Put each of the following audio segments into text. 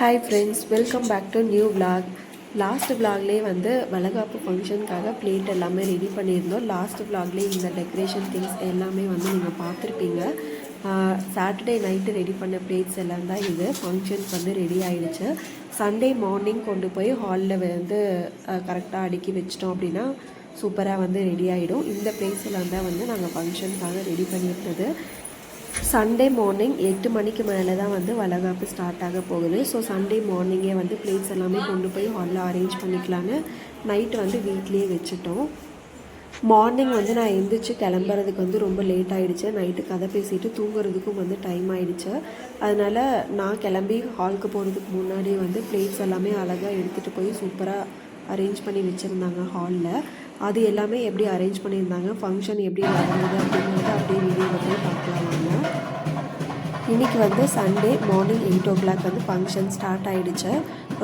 Hi friends, welcome back to new vlog. Last விலாக்லேயே வந்து வளகாப்பு ஃபங்க்ஷனுக்காக பிளேட் எல்லாமே ரெடி பண்ணியிருந்தோம். லாஸ்ட் விலாக்லேயே இந்த டெக்கரேஷன் திங்ஸ் எல்லாமே வந்து நீங்கள் பார்த்துருப்பீங்க. சாட்டர்டே நைட்டு ரெடி பண்ண பிளேட்ஸ் எல்லாம் தான் இது. ஃபங்க்ஷனுக்கு வந்து ரெடி ஆகிடுச்சு. சண்டே மார்னிங் கொண்டு போய் ஹாலில் வந்து கரெக்டாக அடுக்கி வச்சிட்டோம் அப்படின்னா சூப்பராக வந்து ரெடி ஆகிடும். இந்த பிளேட்ஸ் எல்லாம் தான் வந்து நாங்கள் ஃபங்க்ஷனுக்காக ரெடி பண்ணியிருந்தது. சண்டே மார்னிங் 8 மணிக்கு மேலே தான் வந்து வளகாப்பு ஸ்டார்ட் ஆக போகுது. ஸோ சண்டே மார்னிங்கே வந்து பிளேட்ஸ் எல்லாமே கொண்டு போய் ஹாலில் அரேஞ்ச் பண்ணிக்கலான்னு நைட்டு வந்து வீட்லேயே வச்சுட்டோம். மார்னிங் வந்து நான் எந்திரிச்சு கிளம்புறதுக்கு வந்து ரொம்ப லேட் ஆகிடுச்சு. நைட்டு கதை பேசிட்டு தூங்குறதுக்கும் வந்து டைம் ஆகிடுச்சு. அதனால் நான் கிளம்பி ஹாலுக்கு போகிறதுக்கு முன்னாடி வந்து பிளேட்ஸ் எல்லாமே அழகாக எடுத்துகிட்டு போய் சூப்பராக அரேஞ்ச் பண்ணி வச்சுருந்தாங்க ஹாலில். அது எல்லாமே எப்படி அரேஞ்ச் பண்ணியிருந்தாங்க, ஃபங்க்ஷன் எப்படி நடந்தது அப்படிங்கிறத அப்படியே வீடியோவில் போய் பார்க்கலாம் வாங்க. இன்றைக்கி வந்து சண்டே மார்னிங் 8 o'clock வந்து ஃபங்க்ஷன் ஸ்டார்ட் ஆகிடுச்சு.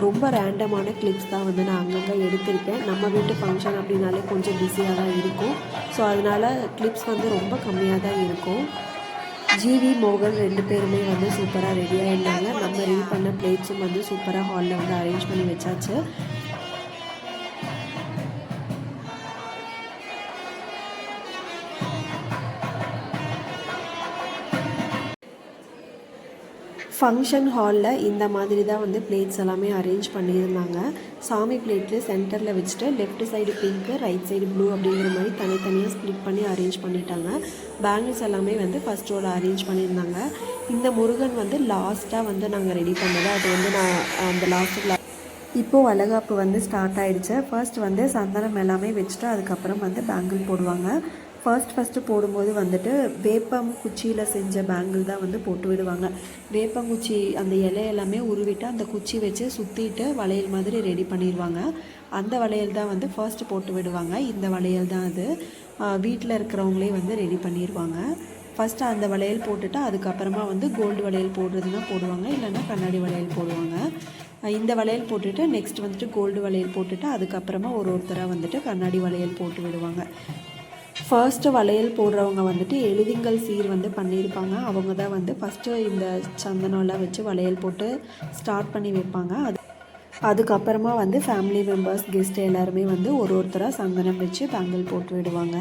ரொம்ப ரேண்டமான கிளிப்ஸ் தான் வந்து நான் அங்கங்கே எடுத்திருக்கேன். நம்ம வீட்டு ஃபங்க்ஷன் அப்படின்னாலே கொஞ்சம் பிஸியாக தான் இருக்கும். ஸோ அதனால் கிளிப்ஸ் வந்து ரொம்ப கம்மியாக தான் இருக்கும். ஜிவி மோகன் 2 பேருமே வந்து சூப்பராக ரெடியாக இருந்தாங்க. நம்ம ரெடி பண்ண பிளேட்ஸும் வந்து சூப்பராக ஹாலில் வந்து அரேஞ்ச் பண்ணி வச்சாச்சு. ஃபங்க்ஷன் ஹாலில் இந்த மாதிரி தான் வந்து பிளேட்ஸ் எல்லாமே அரேஞ்ச் பண்ணியிருந்தாங்க. சாமி பிளேட்டில் சென்டரில் வச்சுட்டு left side pink, right side blue அப்படிங்கிற மாதிரி தனித்தனியாக ஸ்ப்ளிட் பண்ணி அரேஞ்ச் பண்ணிட்டாங்க. பேங்கிள்ஸ் எல்லாமே வந்து ஃபஸ்ட் ரோவில் அரேஞ்ச் பண்ணியிருந்தாங்க. இந்த முருகன் வந்து லாஸ்ட்டாக வந்து நாங்கள் ரெடி பண்ணது. அது வந்து நான் அந்த லாஸ்ட்டில் இப்போது வளகாப்பு வந்து ஸ்டார்ட் ஆகிடுச்சு. ஃபர்ஸ்ட் வந்து சந்தனம் எல்லாமே வச்சுட்டு அதுக்கப்புறம் வந்து பேங்கிள் போடுவாங்க. ஃபர்ஸ்ட்டு போடும்போது வந்துட்டு வேப்பங்குச்சியில் செஞ்ச பேங்கிள் தான் வந்து போட்டு விடுவாங்க. வேப்பங்குச்சி அந்த இலை எல்லாமே உருவிட்டு அந்த குச்சி வச்சு சுற்றிட்டு வளையல் மாதிரி ரெடி பண்ணிடுவாங்க. அந்த வளையல் தான் வந்து ஃபர்ஸ்ட்டு போட்டு விடுவாங்க. இந்த வளையல் தான் அது வீட்டில் இருக்கிறவங்களே வந்து ரெடி பண்ணிடுவாங்க. ஃபஸ்ட்டு அந்த வளையல் போட்டுட்டு அதுக்கப்புறமா வந்து கோல்டு வளையல் போடுறதுனா போடுவாங்க, இல்லைன்னா கண்ணாடி வளையல் போடுவாங்க. இந்த வளையல் போட்டுட்டு நெக்ஸ்ட் வந்துட்டு கோல்டு வளையல் போட்டுட்டு அதுக்கப்புறமா ஒருத்தராக வந்துட்டு கண்ணாடி வளையல் போட்டு விடுவாங்க. ஃபர்ஸ்ட்டு வளையல் போடுறவங்க வந்துட்டு எழுதிங்கள் சீர் வந்து பண்ணியிருப்பாங்க. அவங்க தான் வந்து ஃபஸ்ட்டு இந்த சந்தனம்லாம் வச்சு வளையல் போட்டு ஸ்டார்ட் பண்ணி வைப்பாங்க. அதுக்கப்புறமா வந்து ஃபேமிலி மெம்பர்ஸ், கெஸ்ட் எல்லாருமே வந்து ஒருத்தராக சந்தனம் வச்சு பேங்கிள் போட்டு விடுவாங்க.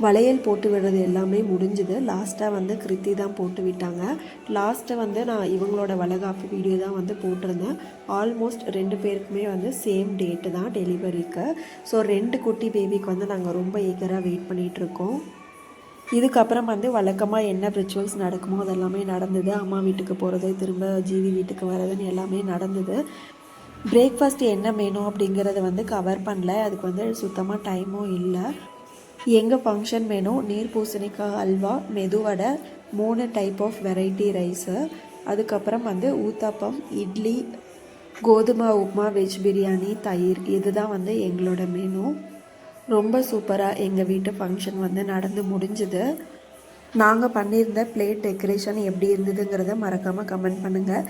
வளையல் போட்டு விடுறது எல்லாமே முடிஞ்சுது. லாஸ்ட்டாக வந்து கிருத்தி தான் போட்டு விட்டாங்க. லாஸ்ட்டு வந்து நான் இவங்களோட வளைகாப்பு வீடியோ தான் வந்து போட்டிருந்தேன். ஆல்மோஸ்ட் 2 பேருக்குமே வந்து சேம் டேட்டு தான் டெலிவரிக்கு. ஸோ 2 குட்டி பேபிக்கு வந்து நாங்கள் ரொம்ப ஈகராக வெயிட் பண்ணிகிட்ருக்கோம். இதுக்கப்புறம் வந்து வழக்கமாக என்ன ரிச்சுவல்ஸ் நடக்குமோ அதெல்லாமே நடந்தது. அம்மா வீட்டுக்கு போகிறது, திரும்ப ஜீவி வீட்டுக்கு வர்றதுன்னு எல்லாமே நடந்தது. பிரேக்ஃபாஸ்ட் என்ன மெனு அப்படிங்கிறத வந்து கவர் பண்ணல. அதுக்கு வந்து சுத்தமாக டைமும் இல்லை. எங்கள் ஃபங்க்ஷன் மெனு நீர் பூசணிக்காய் halwa, medu vada, 3 type of variety rice, அதுக்கப்புறம் வந்து ஊத்தாப்பம், இட்லி, கோதுமை உப்புமா, வெஜ் பிரியாணி, தயிர். இதுதான் வந்து எங்களோட மெனு. ரொம்ப சூப்பராக எங்கள் வீட்டு ஃபங்க்ஷன் வந்து நடந்து முடிஞ்சுது. நாங்கள் பண்ணியிருந்த பிளேட் டெக்கரேஷன் எப்படி இருந்ததுங்கிறத மறக்காமல் கமெண்ட் பண்ணுங்கள்.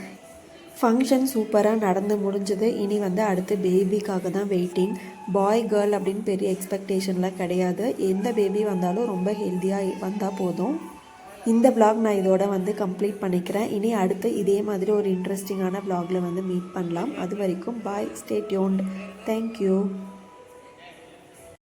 ஃபங்க்ஷன் சூப்பராக நடந்து முடிஞ்சது. இனி வந்து அடுத்து பேபிக்காக தான் வெயிட்டிங். பாய் கேர்ள் அப்படின்னு பெரிய எக்ஸ்பெக்டேஷன்லாம் கிடையாது. எந்த பேபி வந்தாலும் ரொம்ப ஹெல்த்தியாக வந்தால் போதும். இந்த vlog நான் இதோட வந்து கம்ப்ளீட் பண்ணிக்கிறேன். இனி அடுத்து இதே மாதிரி ஒரு இன்ட்ரெஸ்டிங்கான vlogல வந்து மீட் பண்ணலாம். அது வரைக்கும் பாய், ஸ்டே டியூன்ட். தேங்க்யூ.